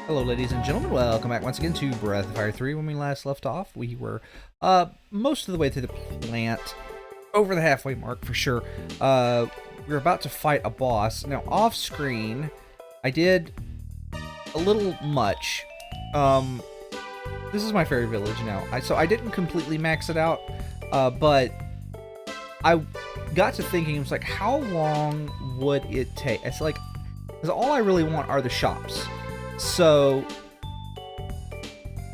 Hello, ladies and gentlemen. Welcome back once again to Breath of Fire 3. When we last left off, we were most of the way through the plant, over the halfway mark for sure. We were about to fight a boss. Now, off screen, I did a little much. This is my fairy village now. So I didn't completely max it out, but I got to thinking, it was like, how long would it take? It's like, because all I really want are the shops. So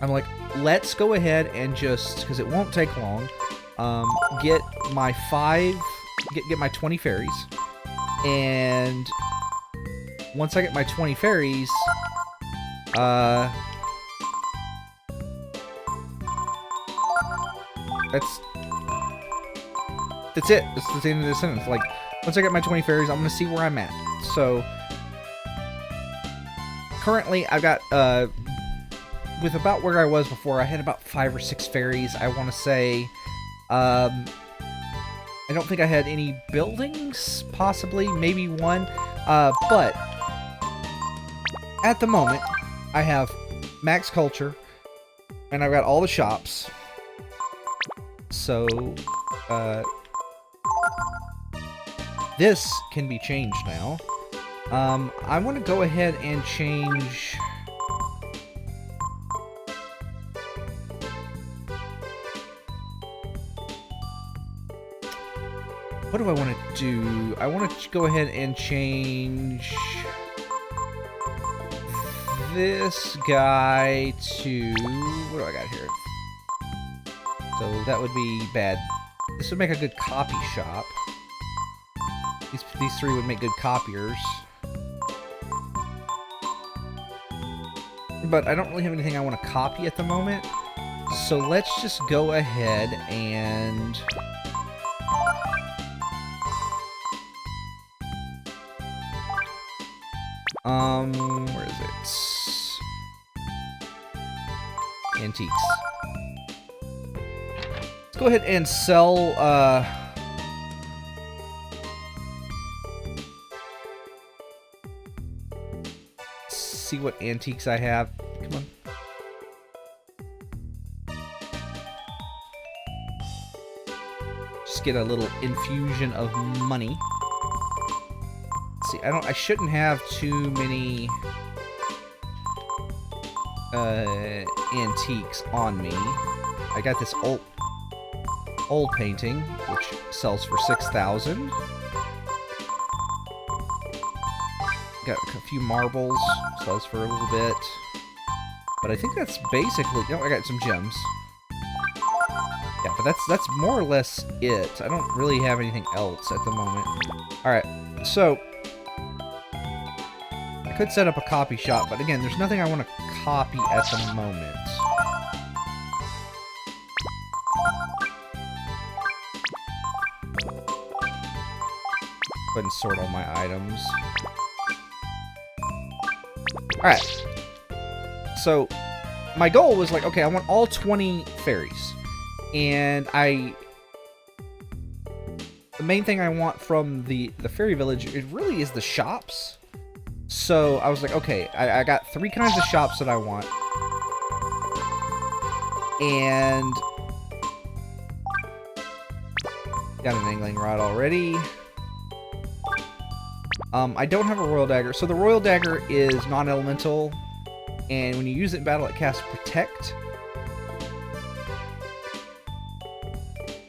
I'm like, let's go ahead and just, because it won't take long, get my get my 20 fairies. And once I get my 20 fairies, that's it. That's the end of the sentence. Like, once I get my 20 fairies, I'm going to see where I'm at. So currently, I've got, with about where I was before, I had about 5 or 6 fairies, I want to say. I don't think I had any buildings, possibly, maybe one. But at the moment, I have max culture, and I've got all the shops. So, this can be changed now. I want to go ahead and change... What do I want to do? I want to go ahead and change this guy to... What do I got here? So that would be bad. This would make a good copy shop. These 3 would make good copiers. But I don't really have anything I want to copy at the moment. So let's just go ahead and... where is it? Antiques. Let's go ahead and sell, see what antiques I have. Come on. Just get a little infusion of money. Let's see, I shouldn't have too many antiques on me. I got this old painting, which sells for 6,000. Got a few marbles, sells for a little bit. But I think that's basically... Oh, I got some gems. Yeah, but that's more or less it. I don't really have anything else at the moment. Alright, so... I could set up a copy shop, but again, there's nothing I want to copy at the moment. Go ahead and sort all my items. Alright. So, my goal was like, okay, I want all 20 fairies. And the main thing I want from the fairy village, it really is the shops. So, I was like, okay, I got 3 kinds of shops that I want. And... got an angling rod already. I don't have a Royal Dagger. So the Royal Dagger is non-elemental, and when you use it in battle, it casts Protect.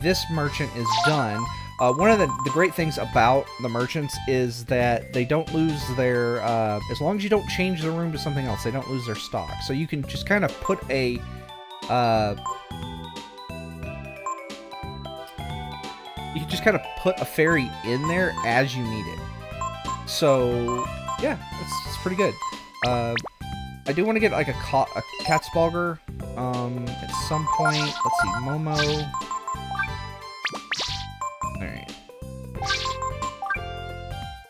This merchant is done. One of the great things about the merchants is that they don't lose their... as long as you don't change the room to something else, they don't lose their stock. So you can just kind of put a... you can just kind of put a fairy in there as you need it. So, yeah, it's pretty good. I do want to get, like, a Catsbalger, at some point. Let's see, Momo. Alright.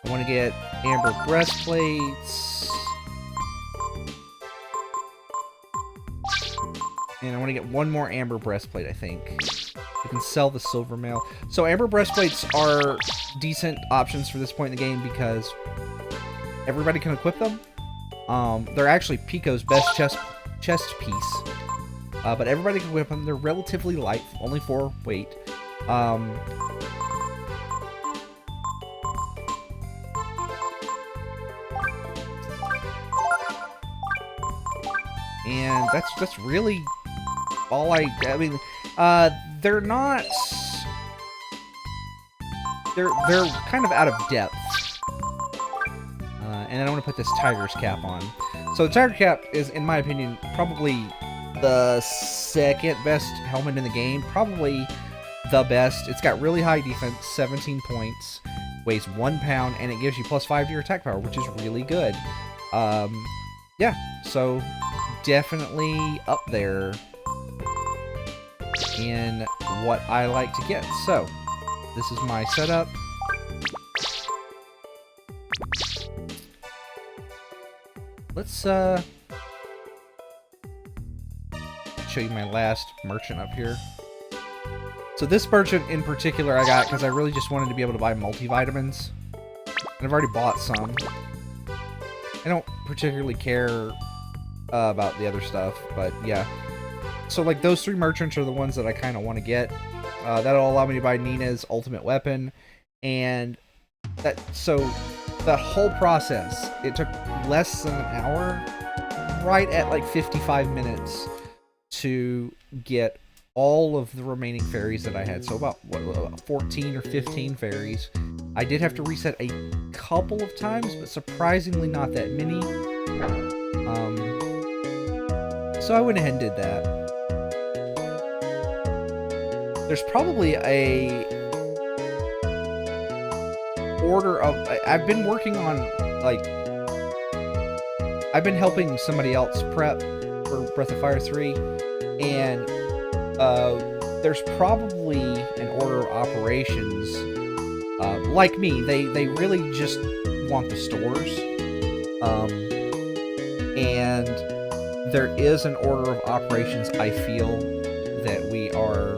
I want to get Amber Breastplates. And I want to get one more Amber Breastplate, I think. I can sell the Silver Mail. So Amber Breastplates are decent options for this point in the game because everybody can equip them. They're actually Pico's best chest piece. But everybody can whip them. They're relatively light, only 4 weight. And that's really all I mean, they're not... They're kind of out of depth. And then I want to put this Tiger's Cap on. So the Tiger Cap is, in my opinion, probably the second best helmet in the game. Probably the best. It's got really high defense, 17 points, weighs 1 pound, and it gives you +5 to your attack power, which is really good. Yeah, so definitely up there in what I like to get. So this is my setup. Let's show you my last merchant up here. So this merchant in particular I got because I really just wanted to be able to buy multivitamins. And I've already bought some. I don't particularly care about the other stuff, but yeah. So like those 3 merchants are the ones that I kind of want to get. That'll allow me to buy Nina's ultimate weapon. And so the whole process, it took less than an hour, right at like 55 minutes to get all of the remaining fairies that I had. So about, what, 14 or 15 fairies. I did have to reset a couple of times, but surprisingly not that many. So I went ahead and did that. There's probably a order of... I've been working on, like... I've been helping somebody else prep for Breath of Fire 3, and there's probably an order of operations. Like me, they really just want the stores. And there is an order of operations I feel that we are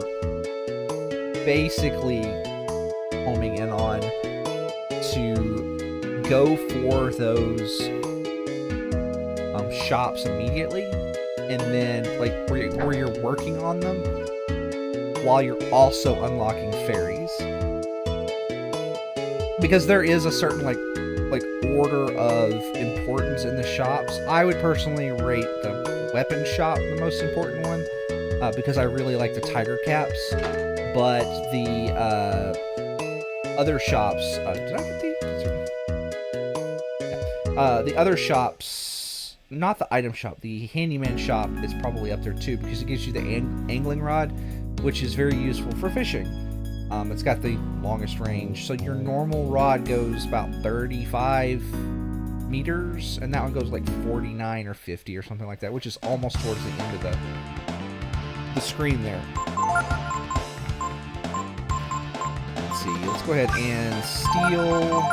basically homing in on to go for those shops immediately, and then like where you're working on them while you're also unlocking fairies, because there is a certain like order of importance in the shops. I would personally rate the weapon shop the most important one, because I really like the tiger caps, but the other shops, did I get these? Yeah. The other shops, not the item shop, the handyman shop is probably up there too, because it gives you the angling rod, which is very useful for fishing. It's got the longest range, so your normal rod goes about 35 meters, and that one goes like 49 or 50 or something like that, which is almost towards the end of the screen there. Let's see, let's go ahead and steal,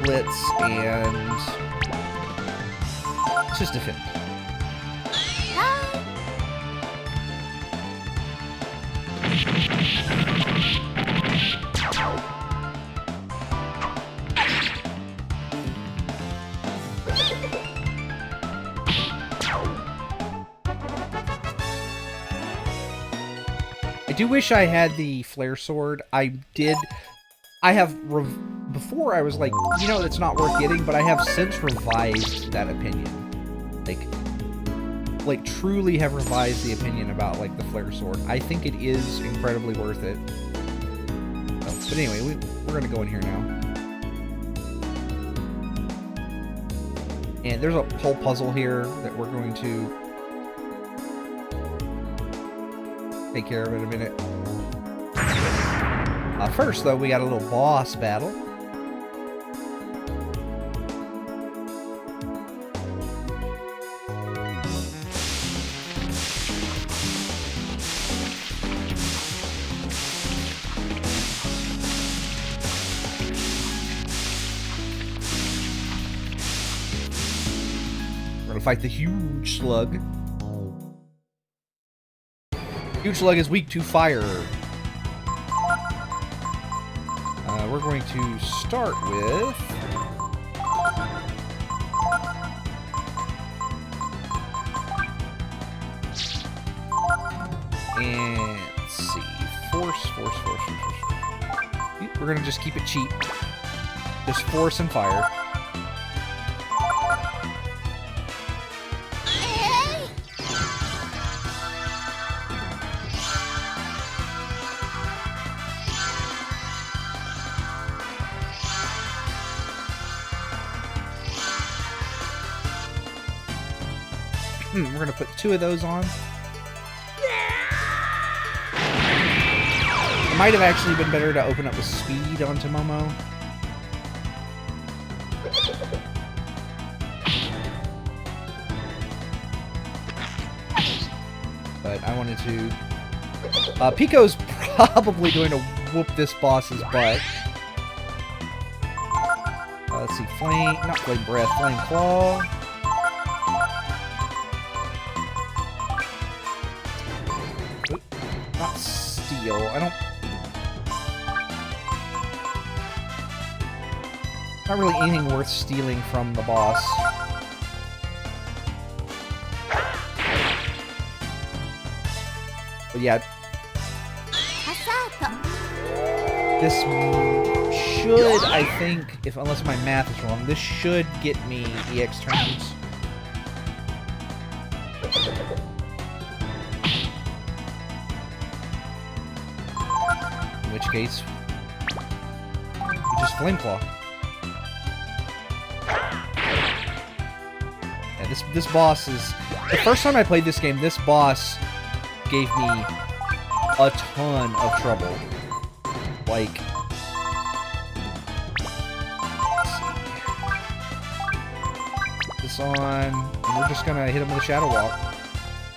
blitz, and just defend. I do wish I had the flare sword. I have, before I was like, you know, it's not worth getting, but I have since revised that opinion. Like truly have revised the opinion about like the flare sword. I think it is incredibly worth it. Oh, but anyway, we're gonna go in here now. And there's a whole puzzle here that we're going to take care of in a minute. First, though, we got a little boss battle. We're gonna fight the huge slug. Huge slug is weak to fire. We're going to start with We're gonna just keep it cheap. Just force and fire. We're gonna put 2 of those on. It might have actually been better to open up with speed onto Momo. But I wanted to... Pico's probably going to whoop this boss's butt. Let's see, Flame... Not Flame Breath, Flame Claw. Not Steel. I don't... Not really anything worth stealing from the boss. But yeah. This should, I think, unless my math is wrong, this should get me EX turns. In which case, just Flame Claw. Yeah, this boss is... The first time I played this game, this boss gave me a ton of trouble. Like... Let's see. Put this on, and we're just gonna hit him with a Shadow Walk.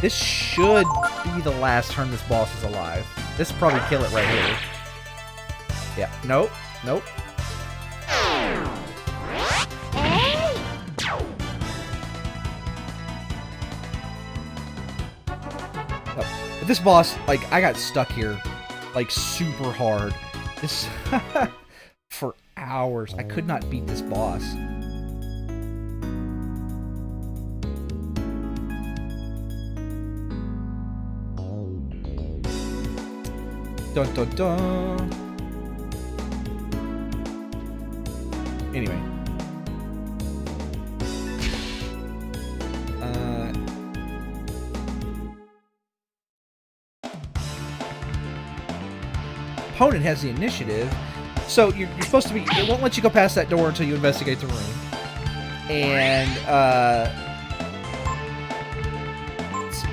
This should be the last turn this boss is alive. This will probably kill it right here. Yeah. Nope. Nope. Oh. But this boss, like, I got stuck here, like, super hard. This... for hours. I could not beat this boss. Dun dun dun. Anyway. Opponent has the initiative, so you're supposed to be... It won't let you go past that door until you investigate the room. And, let's see.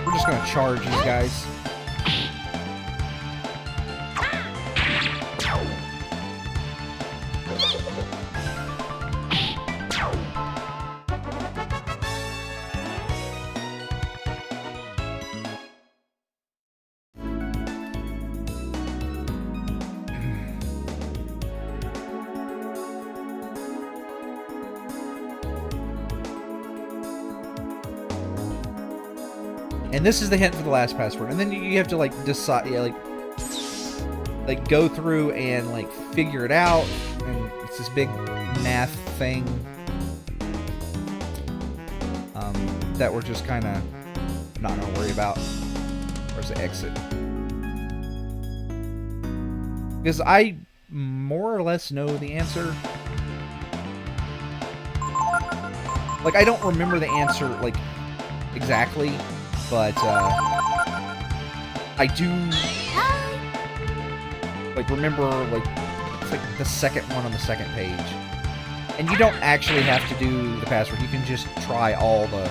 We're just gonna charge these guys. And this is the hint for the last password. And then you have to, like, decide, yeah, like go through and, like, figure it out. And it's this big math thing that we're just kind of not going to worry about. Where's the exit? Because I more or less know the answer. Like, I don't remember the answer, like, exactly. But, I do, like, remember, like, it's like the second one on the second page. And you don't actually have to do the password. You can just try all the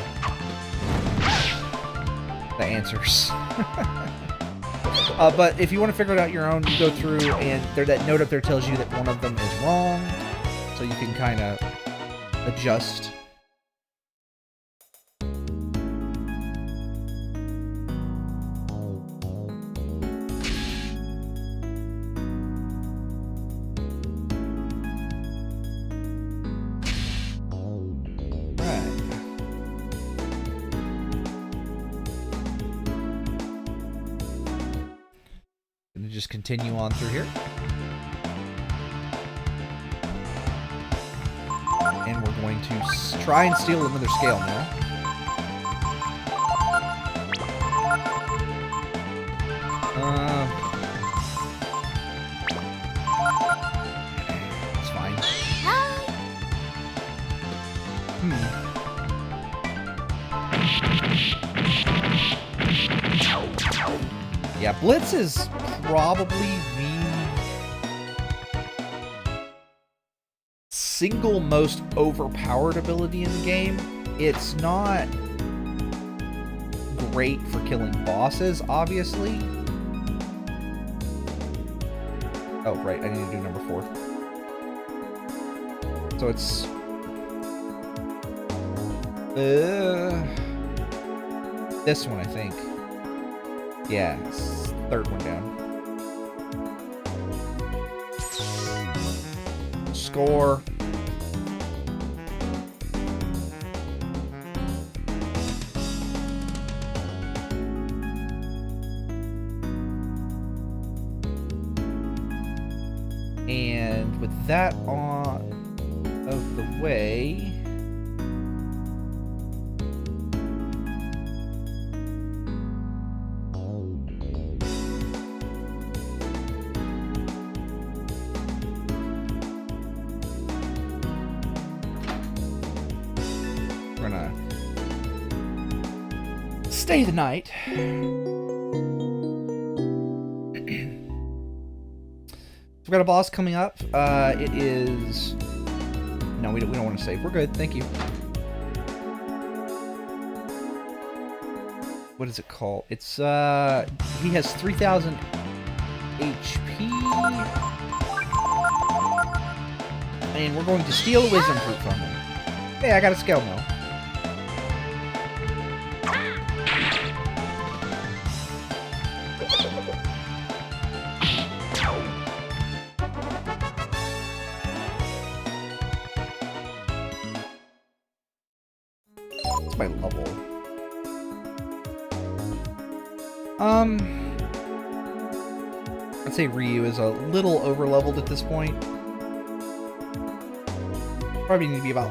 answers. But if you want to figure it out your own, you go through, and that note up there tells you that one of them is wrong. So you can kind of adjust. Just continue on through here. And we're going to try and steal another scale now. Yeah, Blitz is probably the single most overpowered ability in the game. It's not great for killing bosses, obviously. Oh, right, I need to do number 4. So it's... this one, I think. Yeah, it's third one down. Score. And with that on of the way, we're gonna stay the night. We've got a boss coming up. It is... No, we don't want to save. We're good. Thank you. What is it called? It's, he has 3,000 HP. And we're going to steal a wisdom fruit from him. Hey, I got a scale mill. My level. I'd say Ryu is a little over leveled at this point. Probably need to be about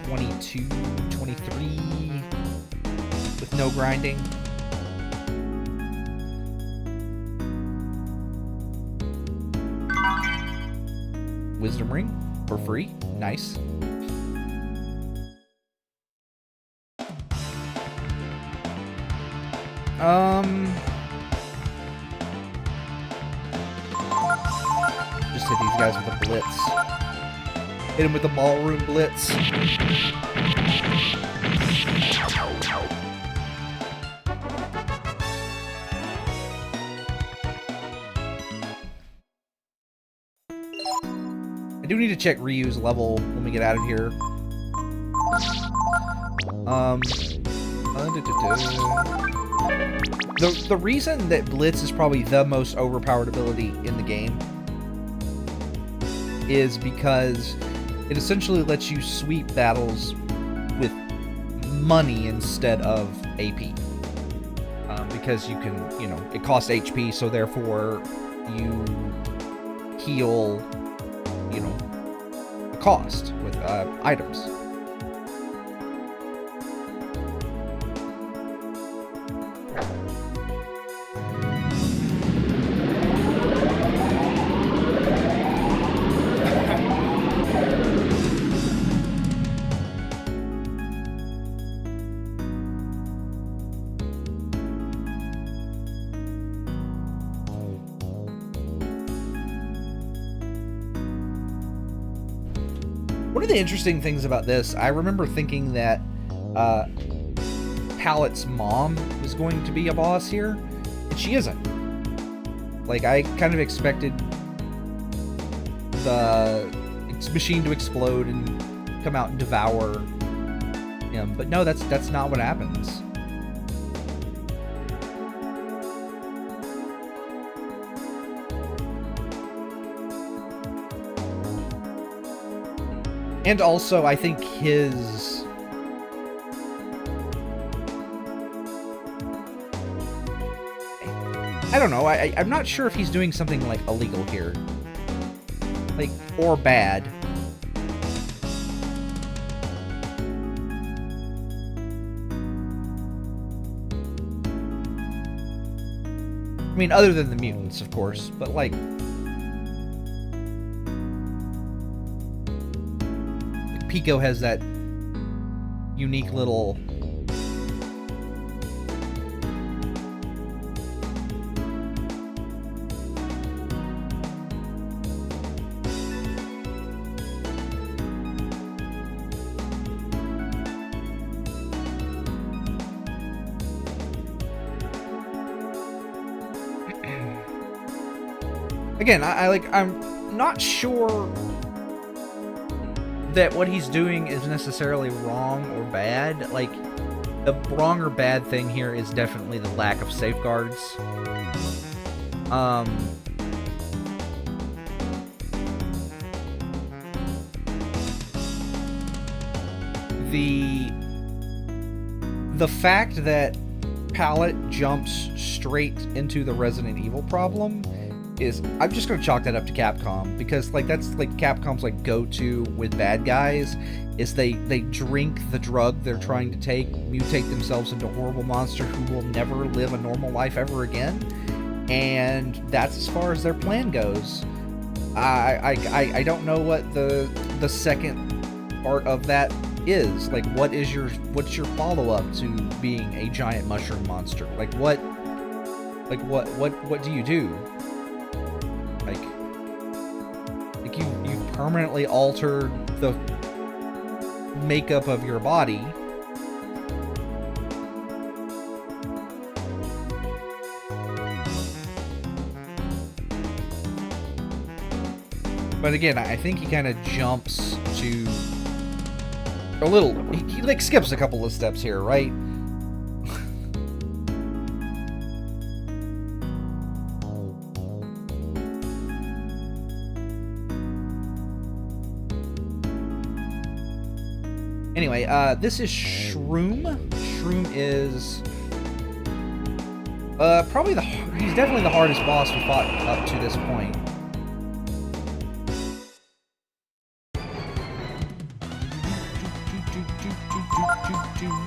22, 23 with no grinding. Wisdom ring for free. Nice. Just hit these guys with a blitz. Hit him with the ballroom blitz. I do need to check Ryu's level when we get out of here. The reason that Blitz is probably the most overpowered ability in the game is because it essentially lets you sweep battles with money instead of AP. Because you can, you know, it costs HP, so therefore you heal, you know, the cost with items. One of the interesting things about this, I remember thinking that Pallet's mom was going to be a boss here, and she isn't. Like, I kind of expected the machine to explode and come out and devour him, but no, that's not what happens. And also, I think his... I don't know, I'm not sure if he's doing something, like, illegal here. Like, or bad. I mean, other than the mutants, of course, but, like... Pico has that unique little... Again, I'm not sure that what he's doing is necessarily wrong or bad. Like, the wrong or bad thing here is definitely the lack of safeguards. The fact that Pallet jumps straight into the Resident Evil problem is, I'm just gonna chalk that up to Capcom, because like that's like Capcom's like go-to with bad guys is they drink the drug they're trying to take, mutate themselves into a horrible monster who will never live a normal life ever again, and that's as far as their plan goes. I don't know what the second part of that is. Like, what's your follow-up to being a giant mushroom monster? Like what do you do? Like you've permanently altered the makeup of your body. But again, I think he kind of jumps to a little... He like skips a couple of steps here, right? Anyway, this is Shroom. Shroom is probably he's definitely the hardest boss we fought up to this point.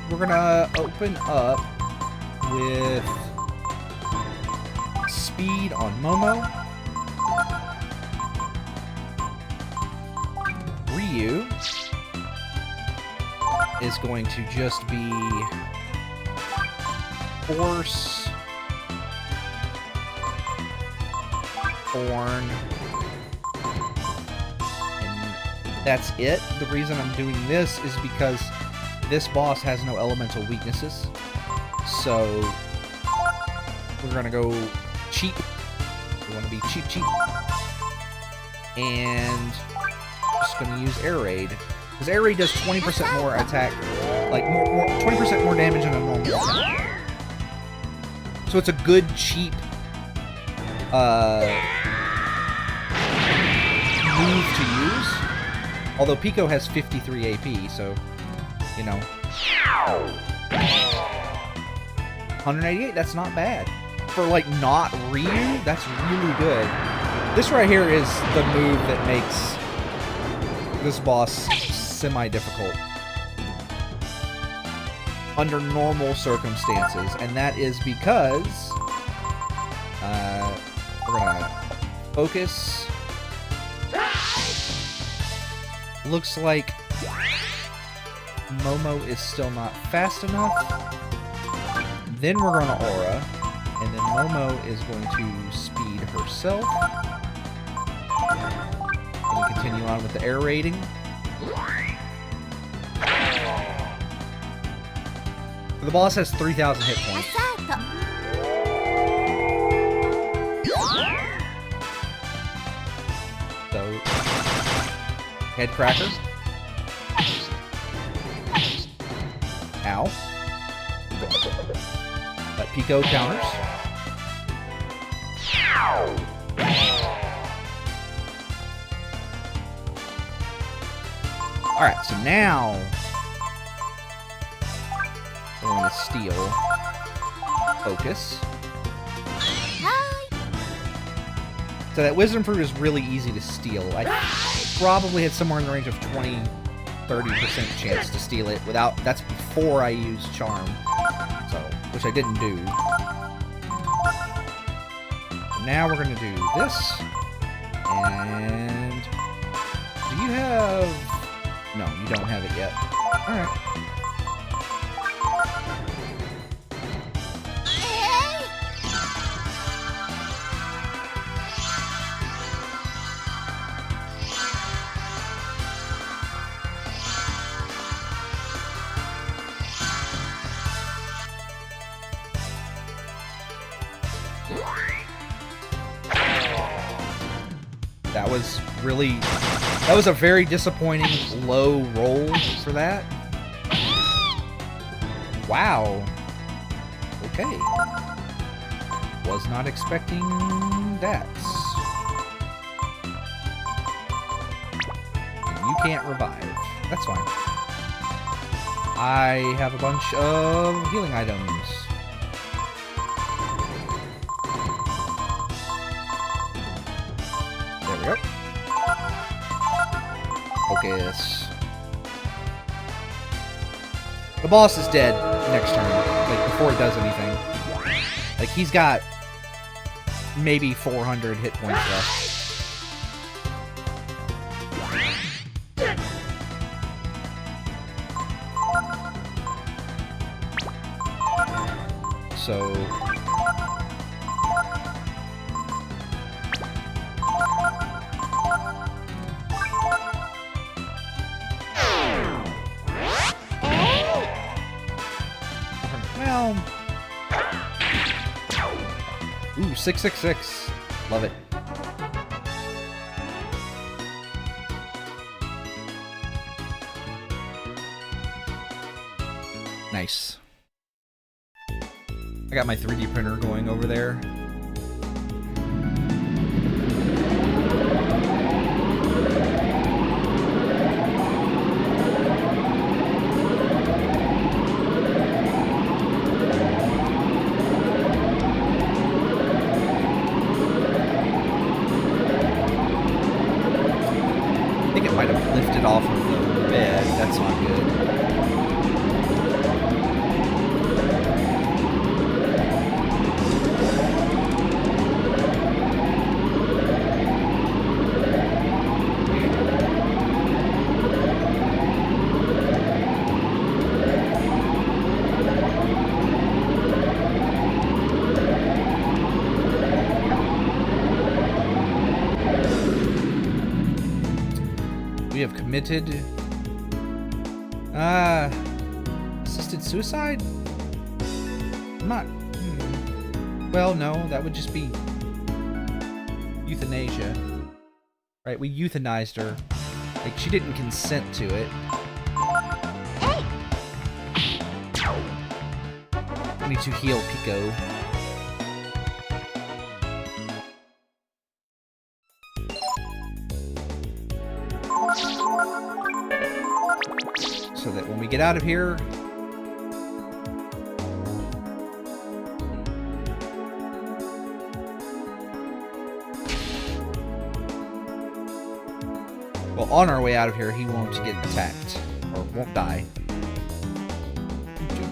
We're gonna open up with speed on Momo. Ryu is going to just be Force, Thorn, and that's it. The reason I'm doing this is because this boss has no elemental weaknesses, so we're gonna go cheap. We want to be cheap, and just gonna use Air Raid. Because Air Raid does 20% more attack, like 20% more damage than a normal attack. So it's a good, cheap move to use. Although Pico has 53 AP, so, you know. 188, that's not bad. For, like, not Ryu, that's really good. This right here is the move that makes this boss semi-difficult under normal circumstances, and that is because we're gonna focus. Looks like Momo is still not fast enough. Then we're gonna aura, and then Momo is going to speed herself. And we continue on with the air raiding. The boss has 3,000 hit points. So, head cracker. Ow. Let Pico counters. Alright, so now we're going to steal. Focus. So that wisdom fruit is really easy to steal. I probably had somewhere in the range of 20-30% chance to steal it without... That's before I used charm. So, which I didn't do. Now we're going to do this. And... do you have No, you don't have it yet. Alright. That was really... That was a very disappointing low roll for that. Wow. Okay. Was not expecting that. You can't revive. That's fine. I have a bunch of healing items. There we go. Focus. The boss is dead next turn, like before it does anything. Like he's got maybe 400 hit points left. So well, ooh, 666. Love it. Nice. I got my 3D printer going over there. I think it might have lifted off of the bed. That's not good. We have committed assisted suicide? I'm not well, no, that would just be euthanasia. Right, we euthanized her. Like she didn't consent to it. I need to heal Pico. So that when we get out of here, well, on our way out of here, he won't get attacked or won't die.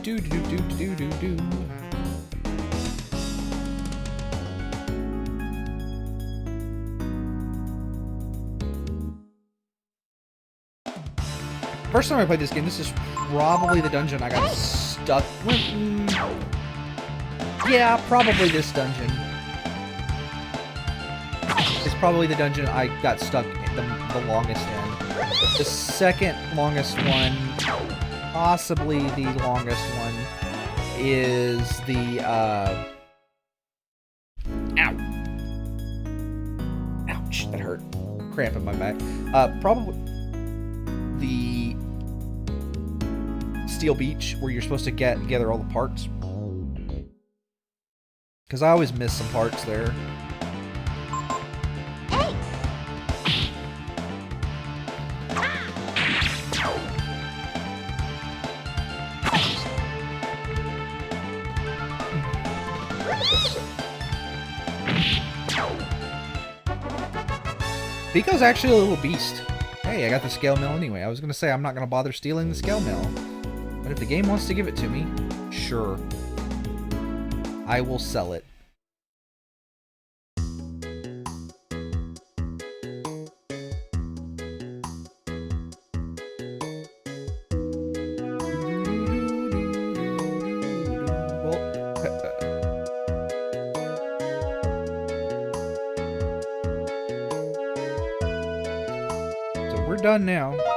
Do do do do do do do. First time I played this game, this is probably the dungeon I got stuck with. Yeah, probably this dungeon. It's probably the dungeon I got stuck in the longest in. The second longest one, possibly the longest one, is the, ow. Ouch, that hurt. Cramp in my back. Probably the Steel Beach, where you're supposed to get together all the parts. Because I always miss some parts there. Pico's actually a little beast. Hey, I got the scale mill anyway. I was going to say I'm not going to bother stealing the scale mill. But if the game wants to give it to me, sure. I will sell it. we're done now.